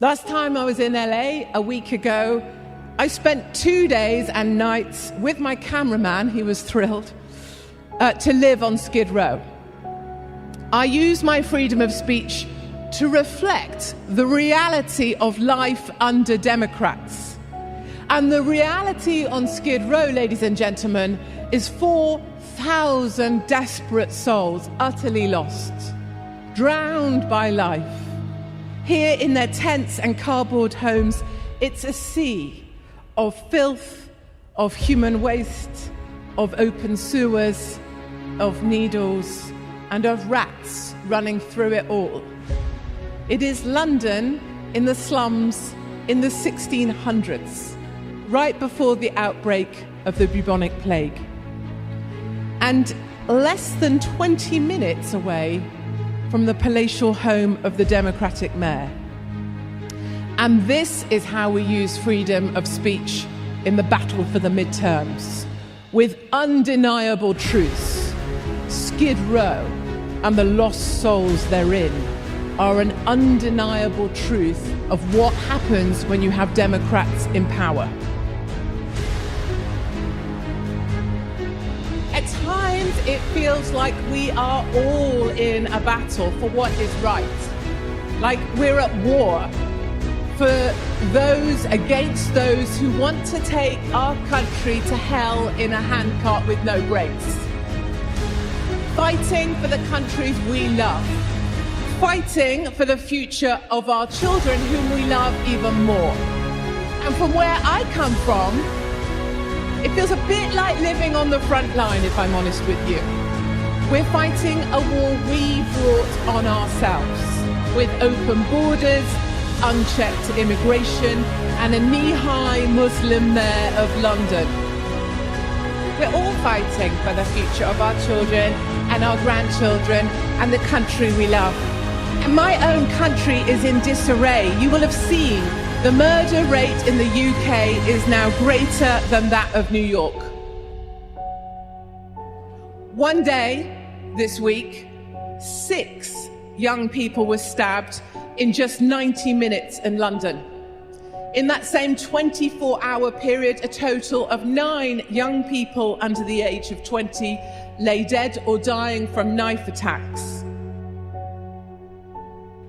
Last time I was in LA a week ago, I spent 2 days and nights with my cameraman, he was thrilled, to live on Skid Row. I use my freedom of speech to reflect the reality of life under Democrats. And the reality on Skid Row, ladies and gentlemen, is 4,000 desperate souls utterly lost, drowned by life. Here in their tents and cardboard homes, it's a sea of filth, of human waste, of open sewers, of needles, and of rats running through it all. It is London in the slums in the 1600s, right before the outbreak of the bubonic plague. And less than 20 minutes away from the palatial home of the Democratic mayor. And this is how we use freedom of speech in the battle for the midterms, with undeniable truths. Skid Row and the lost souls therein are an undeniable truth of what happens when you have Democrats in power. At times, it feels like we are all in a battle for what is right, like we're at war for those against those who want to take our country to hell in a handcart with no brakes. Fighting for the countries we love, fighting for the future of our children whom we love even more. And from where I come from, it feels a bit like living on the front line, if I'm honest with you. We're fighting a war we brought on ourselves, with open borders, unchecked immigration, and a knee-high Muslim mayor of London. We're all fighting for the future of our children and our grandchildren and the country we love. And my own country is in disarray. You will have seen the murder rate in the UK is now greater than that of New York. One day this week, 6 young people were stabbed in just 90 minutes in London. In that same 24-hour period, a total of 9 young people under the age of 20 lay dead or dying from knife attacks.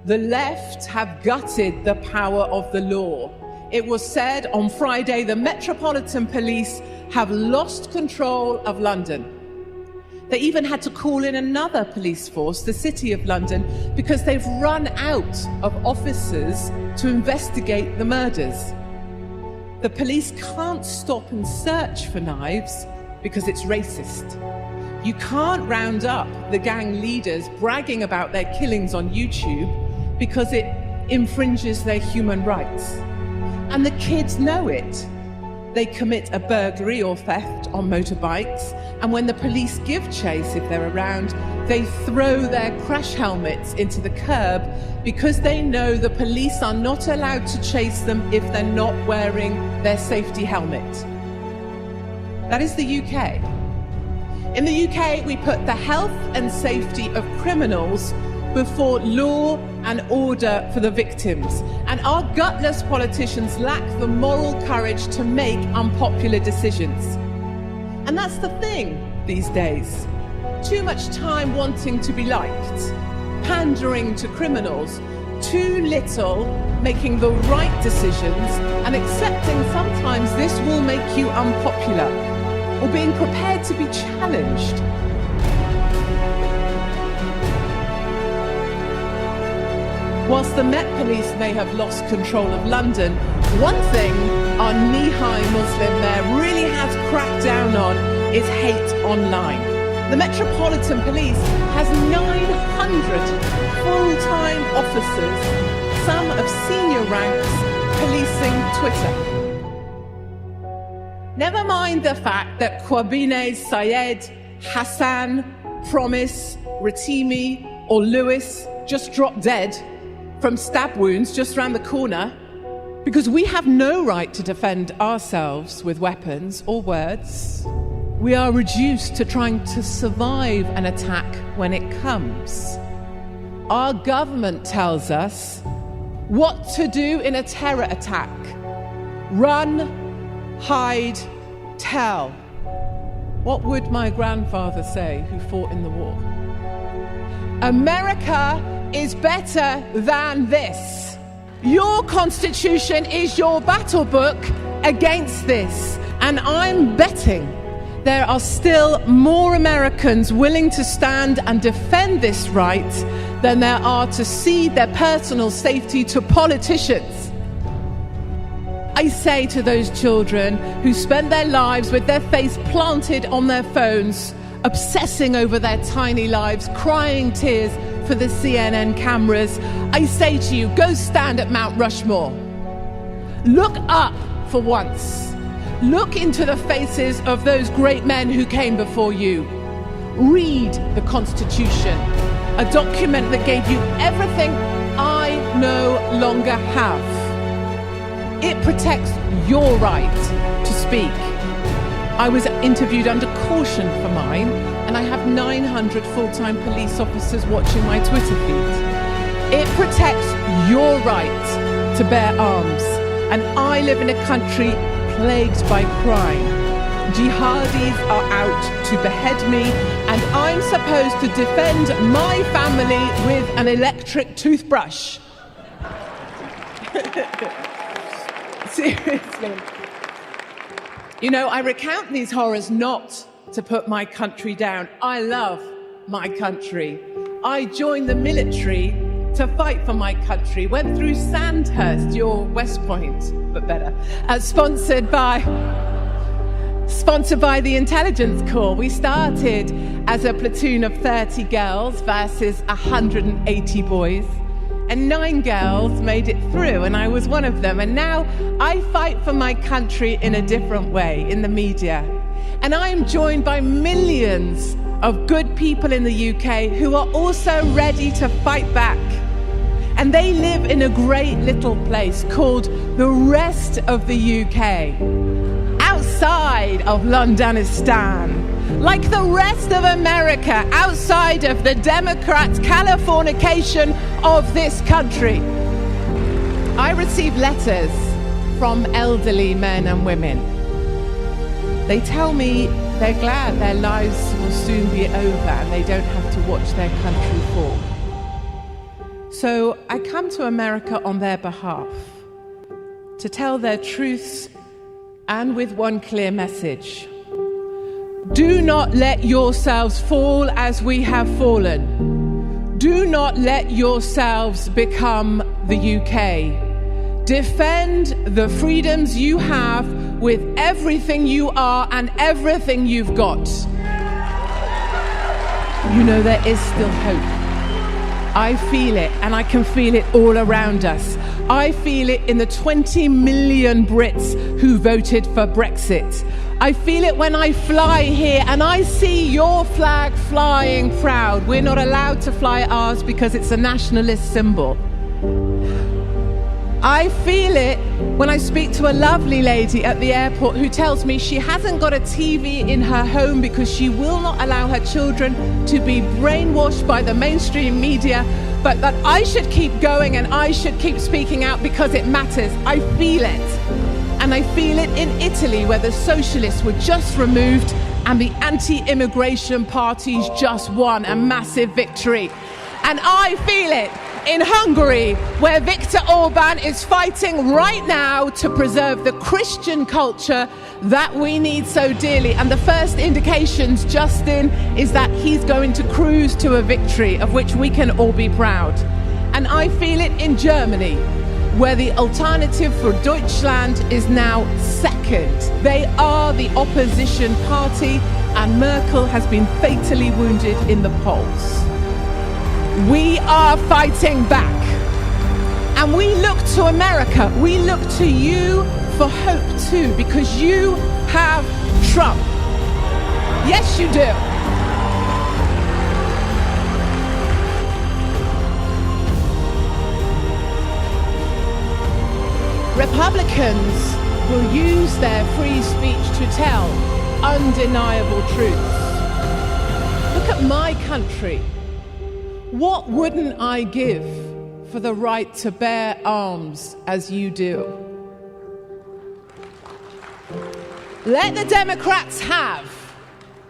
The left have gutted the power of the law. It was said on Friday the Metropolitan Police have lost control of London. They even had to call in another police force, the City of London, because they've run out of officers to investigate the murders. The police can't stop and search for knives because it's racist. You can't round up the gang leaders bragging about their killings on YouTube because it infringes their human rights. And the kids know it. They commit a burglary or theft on motorbikes, and when the police give chase, if they're around, they throw their crash helmets into the curb because they know the police are not allowed to chase them if they're not wearing their safety helmet. That is the UK. In the UK, we put the health and safety of criminals before law and order for the victims. And our gutless politicians lack the moral courage to make unpopular decisions. And that's the thing these days. Too much time wanting to be liked, pandering to criminals, too little making the right decisions and accepting sometimes this will make you unpopular, or being prepared to be challenged. Whilst the Met Police may have lost control of London, one thing our knee-high Muslim mayor really has cracked down on is hate online. The Metropolitan Police has 900 full-time officers, some of senior ranks, policing Twitter. Never mind the fact that Kwabene, Syed, Hassan, Promise, Ratimi, or Lewis just dropped dead from stab wounds just round the corner, because we have no right to defend ourselves with weapons or words. We are reduced to trying to survive an attack when it comes. Our government tells us what to do in a terror attack. Run, hide, tell. What would my grandfather say, who fought in the war? America is better than this. Your Constitution is your battle book against this. And I'm betting there are still more Americans willing to stand and defend this right than there are to cede their personal safety to politicians. I say to those children who spend their lives with their face planted on their phones, obsessing over their tiny lives, crying tears for the CNN cameras, I say to you, go stand at Mount Rushmore. Look up for once. Look into the faces of those great men who came before you. Read the Constitution, a document that gave you everything I no longer have. It protects your right to speak. I was interviewed under caution for mine, and I have 900 full-time police officers watching my Twitter feed. It protects your right to bear arms, and I live in a country plagued by crime. Jihadis are out to behead me, and I'm supposed to defend my family with an electric toothbrush. Seriously. You know, I recount these horrors not to put my country down. I love my country. I joined the military to fight for my country. Went through Sandhurst, your West Point, but better. Sponsored by the Intelligence Corps. We started as a platoon of 30 girls versus 180 boys. And 9 girls made it through, and I was one of them. And now I fight for my country in a different way, in the media. And I am joined by millions of good people in the UK who are also ready to fight back. And they live in a great little place called the rest of the UK, outside of Londonistan. Like the rest of America, outside of the Democrats' Californication of this country. I receive letters from elderly men and women. They tell me they're glad their lives will soon be over and they don't have to watch their country fall. So I come to America on their behalf to tell their truths, and with one clear message. Do not let yourselves fall as we have fallen. Do not let yourselves become the UK. Defend the freedoms you have with everything you are and everything you've got. You know, there is still hope. I feel it, and I can feel it all around us. I feel it in the 20 million Brits who voted for Brexit. I feel it when I fly here and I see your flag flying proud. We're not allowed to fly ours because it's a nationalist symbol. I feel it when I speak to a lovely lady at the airport who tells me she hasn't got a TV in her home because she will not allow her children to be brainwashed by the mainstream media, but that I should keep going and I should keep speaking out because it matters. I feel it. And I feel it in Italy, where the socialists were just removed and the anti-immigration parties just won a massive victory. And I feel it in Hungary, where Viktor Orban is fighting right now to preserve the Christian culture that we need so dearly. And the first indications, Justin, is that he's going to cruise to a victory of which we can all be proud. And I feel it in Germany, where the Alternative for Deutschland is now second. They are the opposition party, and Merkel has been fatally wounded in the polls. We are fighting back. And we look to America, we look to you for hope too, because you have Trump. Yes, you do. Republicans will use their free speech to tell undeniable truths. Look at my country. What wouldn't I give for the right to bear arms as you do. Let the Democrats have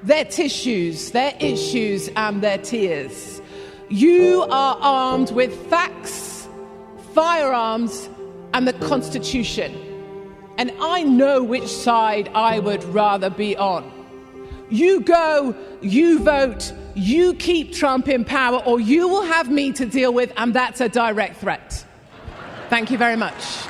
their tissues, their issues, and their tears. You are armed with facts, firearms, and the Constitution. And I know which side I would rather be on. You go, you vote, you keep Trump in power, or you will have me to deal with, and that's a direct threat. Thank you very much.